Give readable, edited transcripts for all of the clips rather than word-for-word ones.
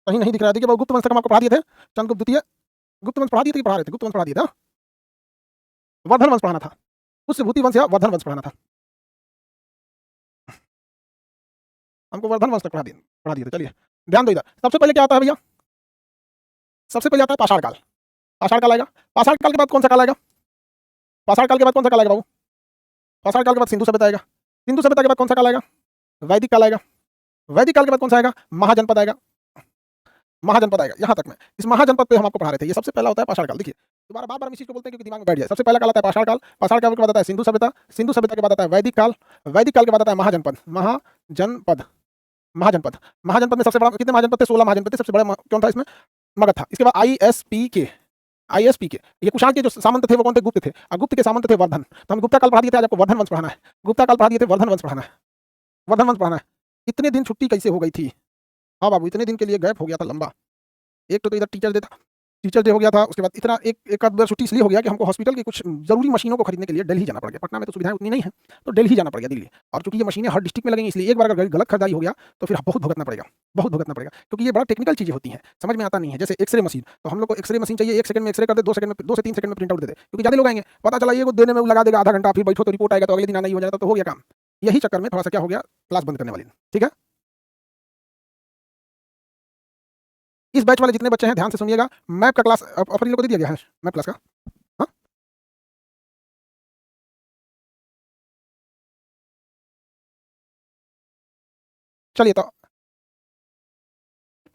कहीं नहीं दिख रहा है। देखिए वो गुप्त वंश तक हम आपको पढ़ा दिए थे, चंद्रगुप्त द्वितीय गुप्त वंश पढ़ा दिए थे, पढ़ा रहे थे, गुप्त वंश पढ़ा दिए थे। वर्धन वंश पढ़ाना था, पुष्यभूति वंश या वर्धन वंश पढ़ाना था, हमको वर्धन वंश तक पढ़ा दिए थे। चलिए ध्यान दो इधर, सबसे पहले क्या आता है भैया, सबसे पहले आता है पाषाण काल। पाषाण काल आएगा, पाषाण काल के बाद कौन सा काल आएगा, पाषाण काल के बाद कौन सा काल आएगा बाबू, पाषाण काल के बाद सिंधु सभ्यता आएगा, सिंधु सभ्यता के बाद कौन सा काल आएगा, वैदिक काल आएगा, वैदिक काल के बाद कौन सा आएगा, महाजनपद आएगा, महाजनपद आएगा। यहां तक में इस महाजनपद पे हम आपको पढ़ा रहे थे। ये सबसे पहला होता है पाषाण काल। देखिए दोबारा बार बार इस चीज को बोलते हैं क्योंकि दिमाग में बैठ जाए। सबसे पहला काल आता है पाषाण काल, पाषाण काल के बाद आता है सिंधु सभ्यता, सिंधु सभ्यता के बाद आता है वैदिक काल, वैदिक काल के बाद आता है महाजनपद, महाजनपद, महाजनपद, महाजनपद में सबसे बड़ा कितने महाजनपद थे, 16 महाजनपद थे। सबसे बड़ा कौन था इसमें, मगध था। इसके बाद ISPK, ISPK ये कुषाण के जो सामंत थे वो कौन थे, गुप्त थे, और गुप्त के सामंत थे वर्धन। तो हम गुप्ता काल पढ़ा दिए थे, आज आपको वर्धन वंश पढ़ाना है। गुप्ता काल पढ़ा दिए थे, वर्धन वंश पढ़ाना है, वर्धन वंश पढ़ाना है। इतने दिन छुट्टी कैसे हो गई थी, हाँ बाबू इतने दिन के लिए गैप हो गया था लंबा। एक तो इधर टीचर्स डे हो गया था, उसके बाद इतना एक आध बार छुट्टी इसलिए हो गया कि हमको हॉस्पिटल की कुछ जरूरी मशीनों को खरीदने के लिए दिल्ली जाना पड़ गया। पटना में तो सुविधाएं उतनी नहीं है, तो दिल्ली जाना पड़ गया, दिल्ली। और चूंकि ये मशीनें हर डिस्ट्रिक्ट में लगेंगी, इसलिए एक बार अगर गलत खरीदारी हो गया तो फिर बहुत भुगतना पड़ेगा, बहुत भुगतना पड़ेगा, क्योंकि ये बड़ा टेक्निकल चीजें होती हैं, समझ में आता नहीं है। जैसे एक्सरे मशीन, तो हम लोग को एक्सरे मशीन चाहिए, 1 सेकंड में एक्सरे कर दे, 2 सेकंड में, 2 से 3 सेकंड में प्रिंट आउट दे दे, क्योंकि ज्यादा लोग आएंगे, पता चला ये को देने में लगा देगा आधा घंटा, फिर बैठो तो रिपोर्ट आएगा तो अगले दिन आना ही हो जाएगा, तो हो गया काम। यही चक्कर में थोड़ा सा क्या हो गया, क्लास बंद करने वाली। ठीक है, इस बैच वाले जितने बच्चे हैं ध्यान से सुनिएगा, मैप का क्लास अपने लोग को दे दिया गया है, मैप क्लास का। हाँ चलिए तो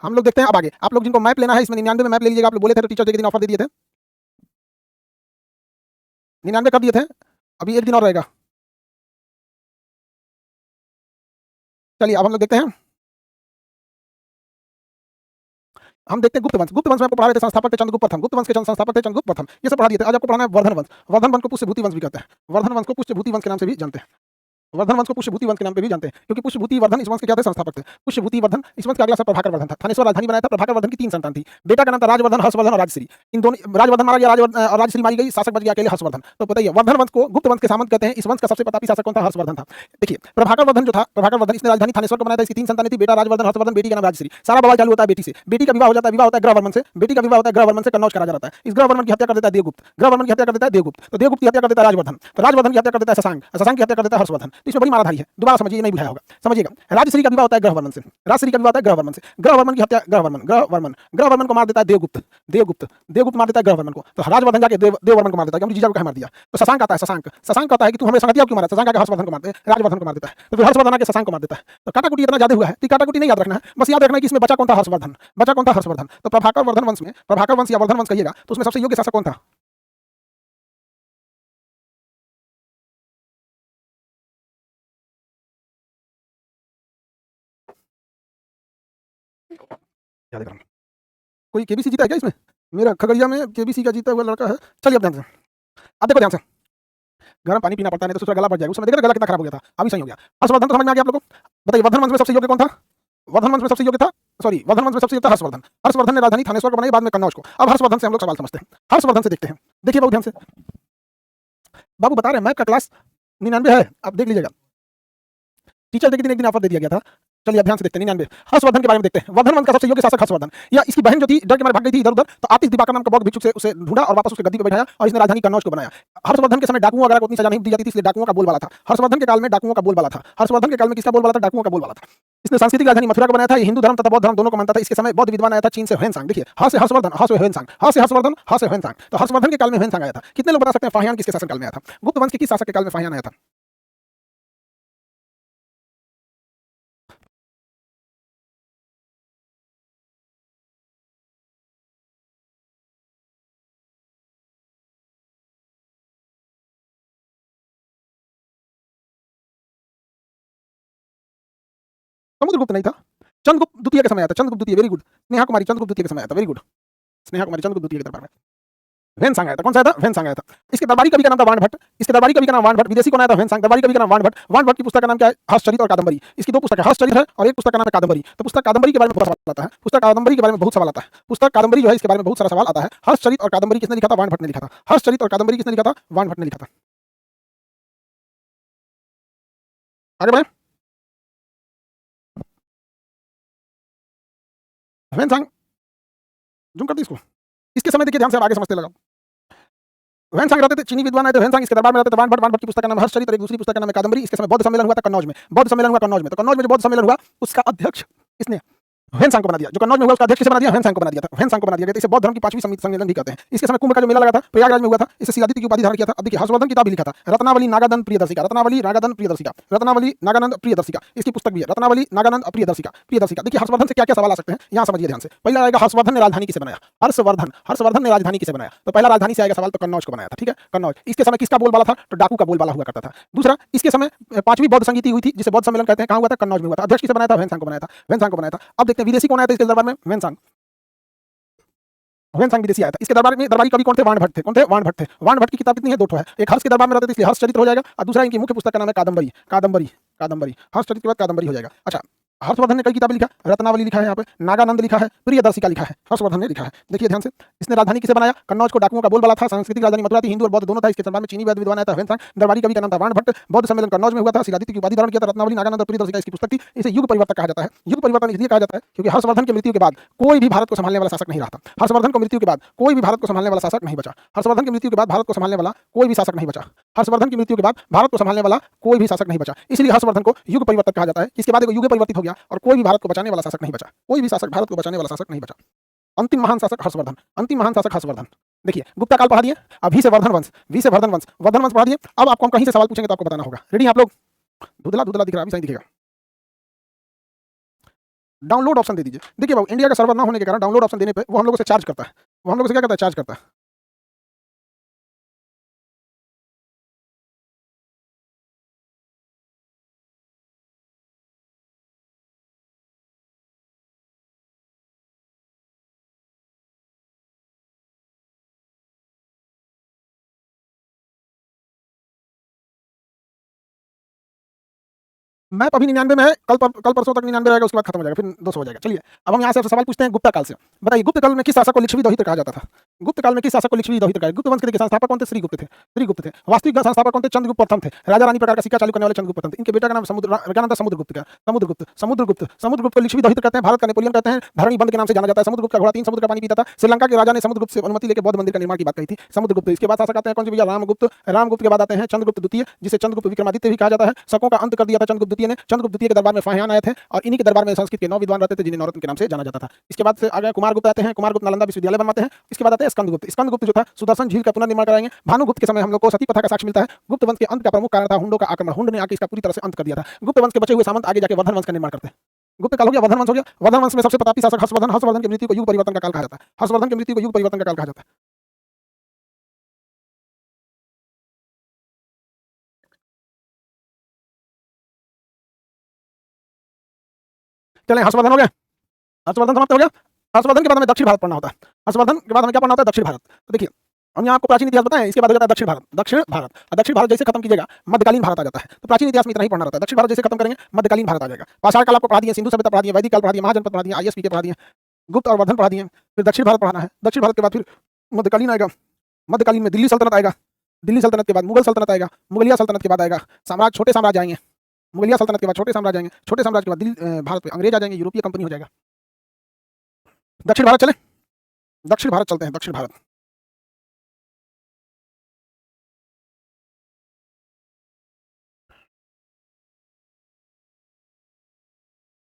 हम लोग देखते हैं अब आगे। आप लोग जिनको मैप लेना है इसमें 99 में मैप ले लीजिएगा, आप लोग बोले थे तो टीचर डे के दिन ऑफर दे दिए थे। 99 कब दिए थे, अभी एक दिन और रहेगा। चलिए अब हम लोग देखते हैं, हम देखते हैं गुप्त वंश। गुप्त वंश में आपको पढ़ा रहे थे, संस्थापक थे चंद्रगुप्त प्रथम, गुप्त वंश के संस्थापक थे चंद्रगुप्त प्रथम, ये सब पढ़ा दिए थे। आज आपको पढ़ाना है वर्धन वंश। वर्धन वंश को पुष्यभूति वंश भी कहते हैं, वर्धन वंश को पुष्यभूति वंश के नाम से भी जानते हैं, वर्धन वंश को पुष्यभूति वंश के नाम पे भी जानते हैं, क्योंकि पुष्यभूति वर्धन इस वंश के क्या थे, संस्थापक थे। पुष्यभूति वर्धन इस वंश का अगला सब प्रभाकर वर्धन था। थानेश्वर राजधानी बनाया था, प्रभाकर वर्धन की 3 संतान थी, बेटा का नाम था राजवर्धन, हर्षवर्धन और राजश्री। इन दोनों, राजवर्धन मारा गया, और राजश्री मारी गई, शासक बच गया अकेले हर्षवर्धन। तो बताइए वर्धन वंश को गुप्त वंश के सामंत कहते हैं। इस वंश का सबसे प्रतापी शासक कौन था, हर्षवर्धन था। देखिए प्रभाकर वर्धन जो था, प्रभाकर वर्धन इसने राजधानी थानेश्वर को बनाया था, इसकी 3 संतानें थी, बेटा राजवर्धन, हर्षवर्धन, बेटी का नाम राजश्री। सारा बवाल चालू होता है बेटी से, बेटी का विवाह हो जाता है, विवाह होता है ग्रहवर्मन से, बेटी का विवाह होता है ग्रहवर्मन से, कन्नौज का राजा रहता है। इस ग्रहवर्मन की हत्या कर देता है देवगुप्त, ग्रहवर्मन की हत्या कर देता है देवगुप्त, तो देवगुप्त की हत्या कर देता है राजवर्धन, तो राजवर्धन की हत्या कर देता है शशांक, शशांक की हत्या कर देता है हर्षवर्धन। तो इसमें बड़ी माराधारी है, दोबारा समझिए, नहीं बुझाया होगा, समझिएगा। राजश्री का विवाह होता है ग्रहवर्मन से, राजश्री का विवाह होता है ग्रहवर्मन से, ग्रहवर्मन की हत्या, ग्रहवर्मन को मार देता है देवगुप्त, देवगुप्त मार देता है ग्रहवर्मन को, तो राजवर्धन जाके देववर्मन को मार देता है कि हमने जीजा को कहा मार दिया। तो शशांक आता है, शशांक कहता है कि तू हमें संगतिया क्यों मारा, शशांक आके हर्षवर्धन को मारते हैं, राजवर्धन को मार देता है, तो फिर हर्षवर्धन आके शशांक को मार देता है। तो काटाकुटी इतना ज्यादा हुआ है, काटाकुटी नहीं याद रखना है, बस याद रखना है कि इसमें बचा कौन था, हर्षवर्धन, बचा कौन था, हर्षवर्धन। तो प्रभाकर वर्धन वंश में, प्रभाकर वंश या वर्धन वंश कहिएगा तो उसमें सबसे योग्य शासक कौन था, याद रखना। कोई केबीसी जीता है क्या इसमें, मेरा खगड़िया में केबीसी का जीता हुआ लड़का है। चलिए अब ध्यान से, अब देखो ध्यान से, गर्म पानी पीना पड़ता है, नहीं तो दूसरा गला बढ़ जाएगा। उस समय देखा गला कितना खराब हो गया था, अभी सही हो गया। हर्षवर्धन तो समझ में आ गया आप लोगों को। बताइए वर्धन वंश में सबसे योग्य कौन था, वर्धन वंश में सबसे योग्य था, सॉरी वर्धन वंश में सबसे योग्य था हर्षवर्धन। हर्षवर्धन ने राजधानी थानेश्वर को बनाई, बाद में कन्नौज को। अब हर्षवर्धन से हम लोग सवाल समझते हैं, हर्षवर्धन से देखते हैं। देखिए बाबू ध्यान से, बाबू बता रहे हैं मैथ का क्लास 99 है, आप देख लीजिएगा, टीचर डे के दिन एक दिन ऑफर दे दिया गया था। चलिए अब ध्यान से देखते हैं 99 हर्षवर्धन के बारे में देखते हैं। वर्धन वंश का सबसे योग्य शासक हर्षवर्धन, या इसकी बहन जो थी डर के मारे भाग गई थी इधर उधर, तो आतिश दिवाकर नाम का बौद्ध भिक्षुक से उसे ढूंढा और वापस उसके गद्दी पर बैठाया और इसने राजधानी कन्नौज को बनाया। हर्षवर्धन के समय डाकुओं वगैरह को उतनी सजा नहीं दी जाती थी, इसलिए डाकुओं का बोलबाला था। हर्षवर्धन के काल में डाकुओं का बोलबाला था, हर्षवर्धन के काल में किसका बोलबाला था, डाकुओं का बोलबाला था। इसने सांस्कृतिक राजधानी मथुरा को बनाया था, ये हिंदू धर्म तथा बौद्ध धर्म दोनों को मानता था। इसके समय बौद्ध विद्वान आया था चीन से, ह्वेनसांग। देखिए ह से हर्षवर्धन, ह से ह्वेनसांग, ह से हर्षवर्धन, ह से ह्वेनसांग। तो हर्षवर्धन के काल में ह्वेनसांग आया था। कितने लोग बता सकते हैं फाहियान किसके शासनकाल में आया था, गुप्त वंश के किस शासक के काल में फाहियान आया था। समुद्रगुप्त नहीं था, चंद्रगुप्त द्वितीय के समय आया था, चंद्रगुप्त द्वितीय, वेरी गुड। स्नेहा कुमारी चंद्रगुप्त द्वितीय के समय आया था, वेरी गुड। स्नेहा कुमारी चंद्रगुप्त द्वितीय के दरबार में ह्वेनसांग आया था। कौन सा आया था, ह्वेनसांग आया था। इसके दरबारी कवि का नाम था वाणभट्ट, इसके दरबारी कवि का नाम वाणभट्ट। विदेशी कौन आया था, ह्वेनसांग। दरबारी कवि का नाम वाणभट्ट। वाणभट्ट की पुस्तक का नाम क्या है, हर्षचरित और कादंबरी। इसकी 2 पुस्तक है, हर्षचरित है और एक पुस्तक का नाम है कादंबरी। तो पुस्तक कादंबरी के बारे में बहुत सवाल आता है, पुस्तक कादंबरी के बारे में बहुत सवाल आता है, पुस्तक कादंबरी जो है इसके बारे में बहुत सारा सवाल आता है। हर्षचरित और कादंबरी किसने लिखा था, वाणभट्ट ने लिखा था। हर्षचरित और कादंबरी किसने लिखा था, वाणभट्ट ने लिखा था। आगे बढ़े, ह्वेनसांग, जूम कर दी इसको। इसके समय देखिए ध्यान से, आगे समझते लगा। ह्वेनसांग रहते थे, चीनी विद्वान आए थे ह्वेनसांग, इसके दरबार में रहते थे वानभट। वानभट की पुस्तक का नाम हर्षचरित और एक दूसरी पुस्तक का नाम है कादंबरी। इसके समय बौद्ध सम्मेलन हुआ था कन्नौज में। बौद्ध सम्मेलन हुआ कन्नौज में, तो कन्नौज में जो बौद्ध सम्मेलन हुआ उसका अध्यक्ष इसने ह्वेनसांग को बना दिया। जो कन्नौज में हुआ उसका अध्यक्ष किसे बना दिया? ह्वेनसांग को बना दिया था। ह्वेनसांग को बना दिया गया। इसे बौद्ध धर्म की 5वीं सम्मेलन भी कहते हैं। इसके समय कुंभ का जो मेला लगा था प्रयागराज में हुआ था, इसे शिलादित्य की उपाधि धारण किया था। अब देखिए हर्षवर्धन किताब भी लिखा था, रत्नावली नागानंद प्रियदर्शिका, रत्नावली नागानंद प्रियदर्शिका, रत्नावली नागानंद प्रियदर्शिका, इसकी पुस्तक भी है, रत्नावली नागानंद प्रियदर्शिका, प्रियदर्शिका। देखिए हर्षवर्धन से क्या क्या सवाल आ सकते हैं, यहाँ समझिए ध्यान से। पहला आएगा हर्षवर्धन ने राजधानी किसे बनाया? हर्षवर्धन ने राजधानी किसे बनाया? तो पहला राजधानी से आएगा सवाल, तो कन्नौज को बनाया था। ठीक है, कन्नौज। इसके समय किसका बोलबाला था? तो डाकू का बोलबाला हुआ करता था। दूसरा, इसके समय 5वीं बौद्ध संगीति हुई थी, जिसे बौद्ध सम्मेलन कहते हैं। कहाँ हुआ था? कन्नौज में हुआ था। अध्यक्ष किसे बनाया था? ह्वेनसांग को बनाया था। ह्वेनसांग को बनाया था। अब देखते हैं विदेशी कौन आया था इसके दरबार में? ह्वेनसांग। ह्वेनसांग विदेशी आया था। इसके दरबार में दरबारी कवि कौन थे? वानभट थे। कौन थे? वानभट थे। वानभट की किताब कितनी है? 2 ठो है। एक हर्ष के दरबार में रहते थे इसलिए हर्षचरित हो जाएगा, और दूसरा इनकी मुख्य पुस्तक का नाम है कादंबरी। कादंबरी, कादंबरी। हर्षचरित के बाद कादंबरी हो जाएगा। अच्छा, हर्षवर्धन ने कई किताबें लिखा, रत्नावली लिखा है, यहाँ पे नागानंद लिखा है, प्रियदर्शिका लिखा है, हर्षवर्धन ने लिखा है। देखिए ध्यान से, इसने राजधानी किसे बनाया? कन्नौज को। डाकुओं का बोलबाला था। सांस्कृतिक राजधानी मथुरा थी, हिंदू और बौद्ध दोनों था। इसके दरबार में चीनी वैद्य विद्वान आया था ह्वेनसांग। दरबारी कवि का नाम था वानभट्ट। बौद्ध सम्मेलन कन्नौज में हुआ था। शिलादित्य की उपाधि धारण किया था। रत्नावली नागानंद और प्रियदर्शिका इसकी पुस्तक थी। इसे युग परिवर्तक कहा जाता है। युग परिवर्तन इसलिए कहा जाता है क्योंकि हर्षवर्धन की मृत्यु के बाद कोई भी भारत को संभालने वाला शासक नहीं रहा था। हर्षवर्धन की मृत्यु के बाद कोई भी भारत को संभालने वाला शासक नहीं बचा। हर्षवर्धन की मृत्यु के बाद भारत को संभालने वाला कोई भी शासक नहीं बचा। हर्षवर्धन की मृत्यु के बाद भारत को संभालने वाला कोई भी शासक नहीं बचा। इसलिए हर्षवर्धन को युग परिवर्तक कहा जाता है। इसके बाद युग परिवर्तित हो गया और कोई भी भारत को बचाने वाला शासक नहीं बचा। कोई भी शासक भारत को बचाने वाला शासक नहीं बचा। अंतिम महान शासक हर्षवर्धन। अंतिम महान शासक हर्षवर्धन। देखिए गुप्ता काल पढ़ा दिए, अभी से वर्धन वंश, वी से वर्धन वंश, वर्धन वंश पढ़ा दिए। अब आपको हम कहीं से सवाल पूछेंगे तो आपको बताना होगा। रेडी आप लोग? धुंधला धुंधला दिख रहा है, अभी सही दिखेगा। डाउनलोड ऑप्शन दे दीजिए। देखिए बाबू, इंडिया का सर्वर ना होने के कारण डाउनलोड ऑप्शन देने पे वो हम लोगों से चार्ज करता है। वो हम लोगों से क्या करता है? चार्ज करता है। मैप अभी 99 में है, कल परसों तक 99 रहेगा, उसके बाद खत्म हो जाएगा, फिर 200 हो जाएगा। चलिए अब हम यहाँ से सवाल पूछते हैं गुप्ता काल से। बताइए गुप्त काल में किस शासक को लिच्छवी दौहित्र कहा जाता था? गुप्त काल में किस शासक को लिच्छवी दौहित्र कहा? गुप्त वंश के संस्थापक कौन थे? श्रीगुप्त थे। श्रीगुप्त थे। वास्तविक संस्थापक कौन थे? चंद्रगुप्त प्रथम थे। राजा रानी प्रकार का सिक्का चालू करने वाले चंद्रगुप्त प्रथम थे। इनके बेटा का नाम समुद्रगुप्त का। समुद्रगुप्त को लिच्छवी दौहित्र कहते हैं। भारत का नेपोलियन कहते हैं। धरणी बंद के नाम से जाना जाता है। समुद्रगुप्त का घोड़ा 3 समुद्र का पानी पीता था। श्रीलंका के राजा ने समुद्रगुप्त से अनुमति लेकर बौद्ध मंदिर का निर्माण की बात कही थी। समुद्रगुप्त। इसके बाद शासक आते हैं कौन से भैया? रामगुप्त। रामगुप्त के बाद आते हैं चंद्रगुप्त द्वितीय, जिसे चंद्रगुप्त विक्रमादित्य भी कहा जाता है। शकों का अंत कर दिया था चंद्रगुप्त द्वितीय ने। चंद्रगुप्त द्वितीय के दरबार में फाहियान आए थे और इन्हीं के दरबार में संस्कृत के 9 विद्वान रहते थे जिन्हें नवरत्न के नाम से जाना जाता था। इसके बाद से आ गए कुमारगुप्त आते हैं। कुमारगुप्त नालंदा विश्वविद्यालय बनवाते हैं। इसके बाद आते हैं स्कंदगुप्त। स्कंदगुप्त जो था सुदर्शन झील का पुनर्निर्माण कराएंगे। भानुगुप्त के समय हम लोग को सती प्रथा का साक्ष्य मिलता है। गुप्त वंश के अंत का प्रमुख कारण था हुंडों का आक्रमण। हुंड ने आके इसका पूरी तरह से अंत कर दिया था। गुप्त वंश के बचे हुए सामंत आगे जाके वर्धन वंश का निर्माण करते हैं। गुप्त काल हो गया, वर्धन वंश हो गया। वर्धन वंश में सबसे प्रतापी शासक हर्षवर्धन। हर्षवर्धन की मृत्यु को युग परिवर्तन का काल कहा जाता है। हर्षवर्धन की मृत्यु को युग परिवर्तन का काल कहा जाता है। चलें, हर्षवर्धन हो गया। हर्षवर्धन समाप्त हो गया। हर्षवर्धन के बाद हमें दक्षिण भारत पढ़ना होता है। हर्षवर्धन के बाद हमें क्या पढ़ना होता है? दक्षिण भारत। तो देखिए हम यहाँ आपको प्राचीन इतिहास बताएं, इसके बाद हो जाता है दक्षिण भारत। दक्षिण भारत, दक्षिण भारत जैसे खत्म कीजिएगा मध्यकालीन भारत आ जाता है। तो प्राचीन इतिहास में इतना ही पढ़ना रहता है। दक्षिण भारत जैसे खत्म करेंगे मध्यकालीन भारत आ जाएगा। पाषाण काल आपको पढ़ा दिए, सिंधु सभ्यता पढ़ा दिए, वैदिक काल पढ़ा दिए, महाजनपद पढ़ा दिए, ISP के पढ़ा दिए, गुप्त और वर्धन पढ़ा दिए। फिर दक्षिण भारत पढ़ाना है। दक्षिण भारत के बाद फिर मध्यकालीन आएगा। मध्यकालीन में दिल्ली सल्तनत आएगा। दिल्ली सल्तनत के बाद मुगल सल्तनत आएगा। मुगलिया सल्तनत के बाद आएगा साम्राज्य, छोटे साम्राज्य आएंगे। मुगलिया सल्तनत के बाद छोटे साम्राज्य आएंगे। छोटे साम्राज्य के बाद दिल्ली भारत पे अंग्रेज आ जाएंगे, यूरोपीय कंपनी हो जाएगा। दक्षिण भारत चले, दक्षिण भारत चलते हैं। दक्षिण भारत,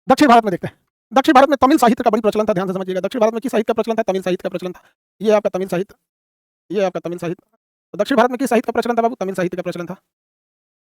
दक्षिण भारत में देखते हैं। दक्षिण भारत में तमिल साहित्य का बड़ी प्रचलन था। ध्यान से समझिएगा। दक्षिण भारत में किस साहित्य का प्रचलन था? तमिल साहित्य का प्रचलन था। ये आपका तमिल साहित्य, ये आपका तमिल साहित्य। तो दक्षिण भारत में किस साहित्य का प्रचलन था बाबू? तमिल साहित्य का प्रचलन था।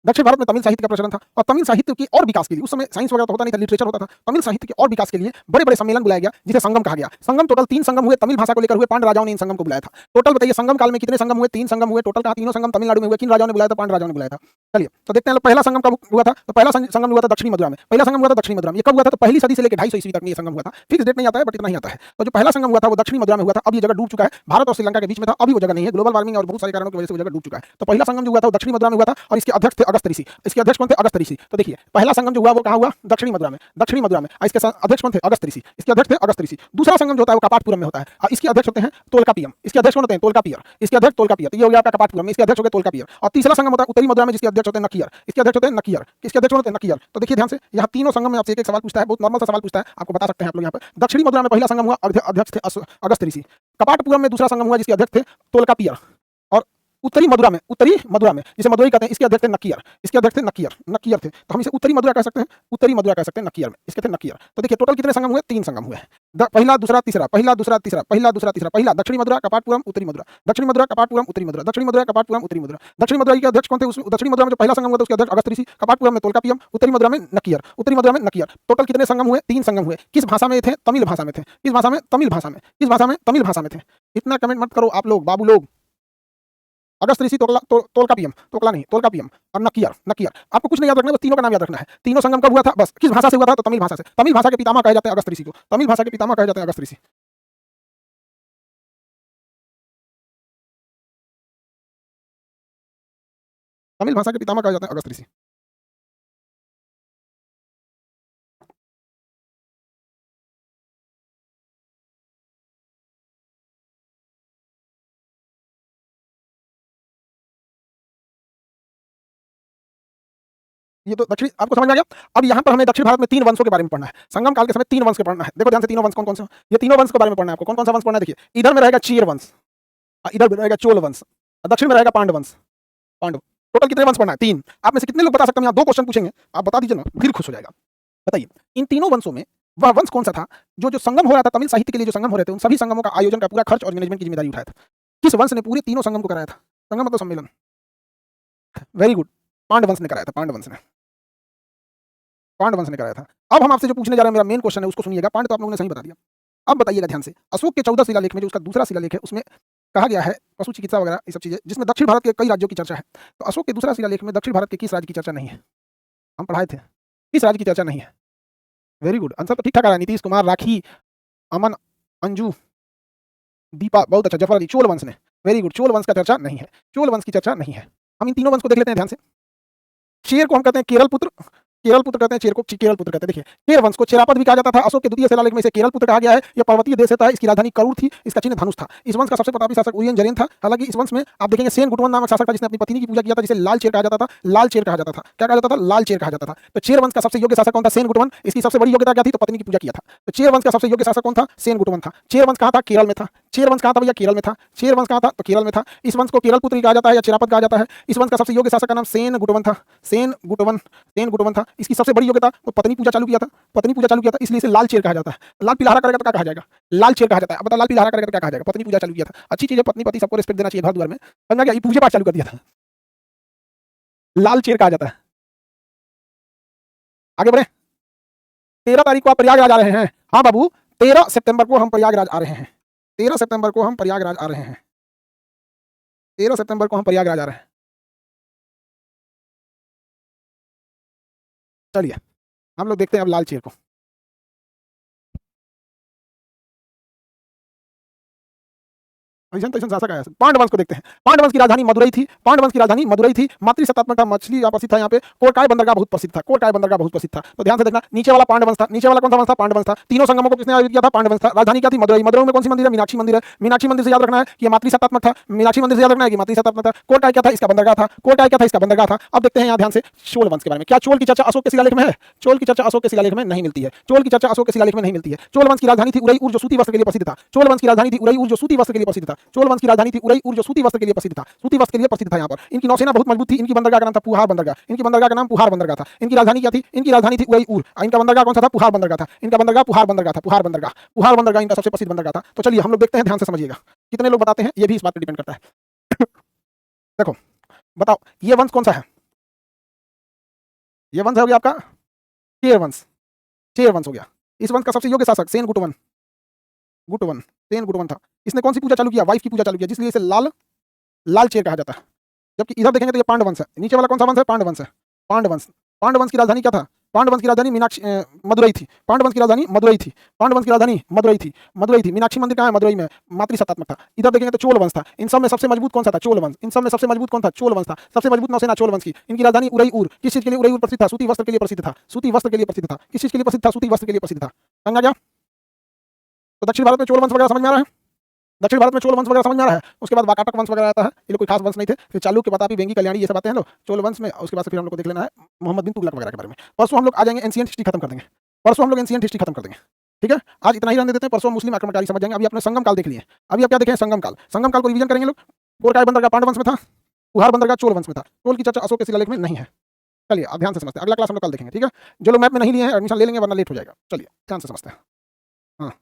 दक्षिण भारत में तमिल साहित्य का प्रचलन था। और तमिल साहित्य की और विकास के लिए, उस समय साइंस वगैरह तो होता नहीं था, लिटरेचर होता था। तमिल साहित्य के और विकास के लिए बड़े बड़े सम्मेलन बुलाया गया, जिसे संगम कहा गया। संगम टोटल 3 संगम हुए, तमिल भाषा को लेकर हुए। पांड्य राजाओं ने इन संगम को बुलाया था। टोटल बताइए संगम काल में कितने संगम हुए? 3 संगम हुए टोटल। कहा तीनों संगम तमिलनाडु में हुए। किन राजाओं ने बुलाया था? पांड्य राजाओं ने बुलाया था। चलिए तो देखते हैं पहला संगम कब हुआ था। तो पहला संगम हुआ था दक्षिणी मथुरा में। पहला संगम हुआ था दक्षिणी मथुरा में। ये कब हुआ था? तो पहली सदी से लेकर 250 ईस्वी तक में ये संगम हुआ था। फिक्स डेट नहीं आता है, बट इतना ही आता है। तो जो पहला संगम हुआ था वो दक्षिणी मथुरा में हुआ था। अब ये जगह डूब चुका है। भारत और श्रीलंका के बीच में था, अभी वो जगह नहीं है। ग्लोबल वार्मिंग और बहुत सारे कारणों की वजह से वो जगह डूब चुका है। तो पहला संगम जो हुआ था वो दक्षिणी मथुरा में हुआ था और इसके अध्यक्ष थे अगस्त ऋषि। इसके अध्यक्ष कौन थे? अगस्त ऋषि। तो देखिए पहला संगम जो हुआ वो कहाँ हुआ? दक्षिणी मथुरा में, दक्षिणी मथुरा में। इसके अध्यक्ष कौन थे? अगस्त ऋषि। इसके अध्यक्ष थे अगस्त ऋषि। दूसरा संगम जो होता है वो कपाटपुरम में होता है और इसके अध्यक्ष होते हैं तोलकापियम। इसके अध्यक्ष कौन होते हैं? तोलकापियर। इसके अध्यक्ष तोलकापियर। तो ये हो गया आपका कपाटपुरम में, इसके अध्यक्ष हो गए तोलकापियर। और तीसरा संगम होता है उत्तरी मथुरा में जिसके अध्यक्ष होते हैं नकियर। इसके अध्यक्ष होते हैं नकियर। किसके अध्यक्ष होते हैं? नकियर। तो देखिए ध्यान से यहाँ तीनों संगम में आपसे एक सवाल पूछता है, बहुत नॉर्मल सा सवाल पूछता है, आपको बता सकते हैं आप लोग यहाँ पर। दक्षिणी मथुरा में पहला संगम हुआ, अध्यक्ष थे अगस्त ऋषि। कपाटपुरम में दूसरा संगम हुआ जिसके अध्यक्ष थे तोलकापियर। और उत्तरी मथुरा में जिसे मदुरई कहते हैं इसके अध्यक्ष थे नकियर। इसके अध्यक्ष थे नकियर थे। तो हम इसे उत्तरी मथुरा कह सकते हैं, उत्तरी मथुरा कह सकते हैं नकियर में, इसके थे नकियर। तो देखिए टोटल कितने संगम हुए? 3 संगम हुए हैं। पहला दूसरा तीसरा, पहला दूसरा तीसरा, पहला दूसरा तीसरा। पहला दक्षिणी मथुरा कपाटपुरम उत्तरी मथुरा, दक्षिणी मथुरा कपाटपुरम उत्तरी मथुरा, दक्षिणी मथुरा कपाटपुरम उत्तरी मथुरा। दक्षिणी मथुरा के अध्यक्ष कौन थे? दक्षिणी मथुरा में जो पहला संगम हुआ था उसके अध्यक्ष अगस्त ऋषि, कपाटपुरम में तोलकापियम, उत्तरी मथुरा में नकियर, उत्तरी मथुरा में नकियर। टोटल कितने संगम हुए? 3 संगम हुए। किस भाषा में थे? तमिल भाषा में थे। किस भाषा में? तमिल भाषा में। किस भाषा में? तमिल भाषा में थे। इतना कमेंट मत करो आप लोग, बाबू लोग। अगस्त ऋषि, तोलकापियम और नकियर। आपको कुछ नहीं याद रखना, बस तीनों का नाम याद रखना है। तीनों संगम कब हुआ था? बस किस भाषा से हुआ था? तो तमिल भाषा से। तमिल भाषा के पितामह कहे जाते हैं अगस्त ऋषि को। तमिल भाषा के पितामह कहे जाते हैं अगस्त ऋषि। तमिल भाषा के पितामह कहे जाते हैं अगस्त ऋषि। ये तो दक्षिण आपको समझ में आ गया। अब यहाँ पर हमें दक्षिण भारत में 3 वंशों के बारे में पढ़ना है। संगम काल के समय 3 वंश के पढ़ना है। देखो ध्यान से, तीनों वंश कौन कौन से? ये तीनों वंश के बारे में पढ़ना है आपको। कौन कौन सा वंश पढ़ना है? देखिए इधर में रहेगा चीर वंश, इधर रहेगा चोल वंश, दक्षिण में रहेगा पांडव वंश। टोटल कितने वंश पढ़ना है? 3। आप में से कितने लोग बता सकते हैं? यहाँ 2 क्वेश्चन पूछेंगे, आप बता दीजिए ना, दिल खुश हो जाएगा। बताइए इन तीनों वंशों में वह वंश कौन सा था जो संगम हो रहा था, तमिल साहित्य के लिए जो संगम हो रहे थे, उन सभी संगमों का आयोजन का पूरा खर्च और मैनेजमेंट की जिम्मेदारी उठाया था? किस वंश ने पूरे तीनों संगम को कराया था? संगम मतलब सम्मेलन। वेरी गुड, पांडव वंश ने कराया था। पांडव वंश ने कराया था। अब हम आपसे जो पूछने जा रहे हैं, मेरा मेन क्वेश्चन है, उसको सुनिएगा। पांडव तो आप लोगों ने सही बता दिया। अब बताइएगा ध्यान से, अशोक के 14 शिलालेख में जो उसका दूसरा शिलालेख है उसमें कहा गया है पशु चिकित्सा वगैरह ये सब चीजें, जिसमें दक्षिण भारत के कई राज्यों की चर्चा है। तो अशोक के दूसरा शिलालेख में दक्षिण भारत के किस राज्य की चर्चा नहीं है? हम पढ़ाए थे, किस राज्य की चर्चा नहीं है? वेरी गुड, आंसर तो ठीक ठाक आ रहा है। नीतीश कुमार, राखी, अमन, अंजू, दीपा, बहुत अच्छा। जफर अली, चोल वंश ने। वेरी गुड, चोल वंश का चर्चा नहीं है, चोल वंश की चर्चा नहीं है। हम इन तीनों वंश को देख लेते हैं ध्यान से। शेर को हम कहते हैं केरल पुत्र कहते हैं। शेर को केरल पुत्र कहते हैं। देखिए केर वंश को चेरापद भी कहा जाता था। अशोक के द्वितीय शिलालेख में इसे केरल पुत्र कहा गया है। यह पर्वतीय देश था, इसकी राजधानी करूर थी, इसका चिन्ह धनुष था। इस वंश का सबसे प्रतापी शासक उदयन जरेन था। हालांकि इस वंश में आप देखेंगे सेन गुटवन नामक शासक था जिसने अपनी पत्नी की पूजा किया था, जिसे लाल चेर कहा जाता था। लाल चेर कहा जाता था। क्या कहा जाता था? लाल चेर कहा जाता था। तो चेर वंश का सबसे योग्य शासक कौन था? सेन गुटवन। इसकी सबसे बड़ी योग्यता क्या थी? तो पत्नी की पूजा किया था। तो चेर वंश का सबसे योग्य शासक कौन था? सेन गुटवन था। चेर वंश कहाँ था? केरल में था। चेर वंश कहाँ था भैया? केरल में था। चेर वंश कहाँ था? तो केरल में था। इस वंश को केरल पुत्र कहा जाता है या चेरापद कहा जाता है। इस वंश का सबसे योग्य शासक का नाम सेन गुटवन था। सेन गुटवन था। इसकी सबसे बड़ी योग्यता, वो पत्नी पूजा चालू किया था, इसलिए इसे लाल चेर कहा जाता है। लाल पिलहारा करेगा तो क्या कहा जाएगा? लाल चेर कहा जाता है। अब बता, लाल पिलहारा करेगा तो क्या कहा जाएगा? पत्नी पूजा चालू किया था। अच्छी चीज है, पत्नी पति सबको रिस्पेक्ट देना चाहिए घर द्वार में। समझा गया? ये पूजा पाठ चालू कर दिया था, लाल चेर कहा जाता है। आगे बढ़े। 13 तारीख को आप प्रयागराज आ रहे हैं। हाँ बाबू, 13 सितंबर को हम प्रयागराज आ रहे हैं। 13 सितंबर को हम प्रयागराज आ रहे हैं। 13 सितंबर को हम प्रयागराज आ रहे हैं। चलिए हम लोग देखते हैं अब लाल चेर को। शासक आया। पांडव वंश को देखते हैं। पांडव वंश की राजधानी मदुरई थी। मातृसत्तात्मक मछली प्रसिद्ध था यहाँ पे। कोरकाय बंदरगाह बहुत प्रसिद्ध था। तो ध्यान से देखना, नीचे वाला पांडव वंश था। नीचे वाला कौन सा वंश था? पांडव वंश था। तीनों संगमों को किसने आयोजित किया था? पांडव वंश था। राजधानी क्या थी? मदुरई। मदुरई में कौन सी मंदिर है? मीनाक्षी मंदिर है। मीनाक्षी मंदिर से याद रखना है कि मातृसत्तात्मक था। मीनाक्षी मंदिर से याद रखना है कि मातृसत्तात्मक था। कोरकाय क्या था? इसका बंदरगाह था। अब देखते हैं यहाँ ध्यान से चोल वंश के बारे में। क्या चोल की चर्चा अशोक के शिलालेख में है? चोल की चर्चा अशोक के शिलालेख में नहीं मिलती है। चोल वंश की राजधानी थी उरईपुर जो सूती वस्त्र के लिए प्रसिद्ध था। चोल वंश की राजधानी थी उरईपुर जो सूती वस्त्र के लिए प्रसिद्ध था। सूती वस्त्र के लिए प्रसिद्ध था। यहाँ पर इनकी नौसेना बहुत मजबूत थी। इनकी बंदरगाह का नाम था पुहार बंदरगाह। इनकी बंदरगाह का नाम पुहार बंदरगाह था। इनकी राजधानी क्या थी? इनकी राजधानी थी उरईपुर। इनका बंदरगाह कौन सा था? पुहार बंदरगाह था। इनका बंदरगाह पुहार बंदरगाह इनका सबसे प्रसिद्ध बंदरगाह था। तो चलिए हम लोग देखते हैं, ध्यान से समझिएगा। कितने लोग बताते हैं ये भी इस बात पर डिपेंड करता है। देखो बताओ, ये वंश कौन सा है? ये वंश हो गया आपका चेर वंश हो गया। इस वंश का सबसे योग्य शासक सेन गुटवन था। इसने कौन सी पूजा चालू किया? वाइफ की पूजा चालू किया, जिसलिए इसे लाल चेर कहा जाता है। जबकि इधर देखेंगे तो ये पांडव वंश है। नीचे वाला कौन सा वंश है? पांडव वंश की राजधानी क्या था? पांडव वंश की राजधानी मीनाक्षी मदुरई थी। पांडव वंश की राजधानी मदुरई थी। पांडव वंश की राजधानी मदुरई थी। मदुरई थी। मीनाक्षी मंदिर कहाँ है? मदुरई में। मातृसत्तात्मक था। इधर देखेंगे तो चोल वंश था। इन सब में सबसे मजबूत कौन सा था? चोल वंश। इन सब में सबसे मजबूत कौन था? चोल वंश था। सबसे मजबूत नौसेना चोल वंश की। इनकी राजधानी उरईउर। किस चीज के लिए उरईउर प्रसिद्ध था? सूती वस्त्र के लिए प्रसिद्ध था। सूती वस्त्र के लिए प्रसिद्ध था। किस चीज के लिए प्रसिद्ध था? सूती वस्त्र के लिए प्रसिद्ध था। समझा क्या? तो दक्षिण भारत में चोल वंश वगैरह समझ में आ रहा है? दक्षिण भारत में चोल वंश वगैरह समझ में आ रहा है? उसके बाद वाकाटक वंश वगैरह आता है। ये लोग कोई खास वंश नहीं थे। फिर चालुक्य, प्रतापी, वेंगी, कल्याणी, ये सब आते हैं लोग चोल वंश में। उसके बाद से फिर हम लोग को देख लेना है मोहम्मद बिन तुगलक वगैरह के बारे में। परसों हम लोग आ जाएंगे, एंशिएंट हिस्ट्री खत्म कर देंगे। परसों हम लोग एंशिएंट हिस्ट्री खत्म कर देंगे। ठीक है, आज इतना ही रहने देते हैं। परसों मुस्लिम आक्रमणकारी समझ जाएंगे। अभी अपने संगम काल देख लिए। अभी आप क्या देखें? संगम काल। संगम काल को रिवीजन करेंगे लोग। कोरकाय बंदरगाह पांडव वंश में था। कुहार बंदरगाह चोल वंश में था। चोल की चर्चा अशोक के शिलालेख में नहीं है। चलिए आप ध्यान से समझते हैं। अगला क्लास हम लोग कल देखेंगे। ठीक है, जो लोग मैप में नहीं लिए हैं एडमिशन ले लेंगे, वरना लेट हो जाएगा। चलिए ध्यान से समझते हैं। हाँ।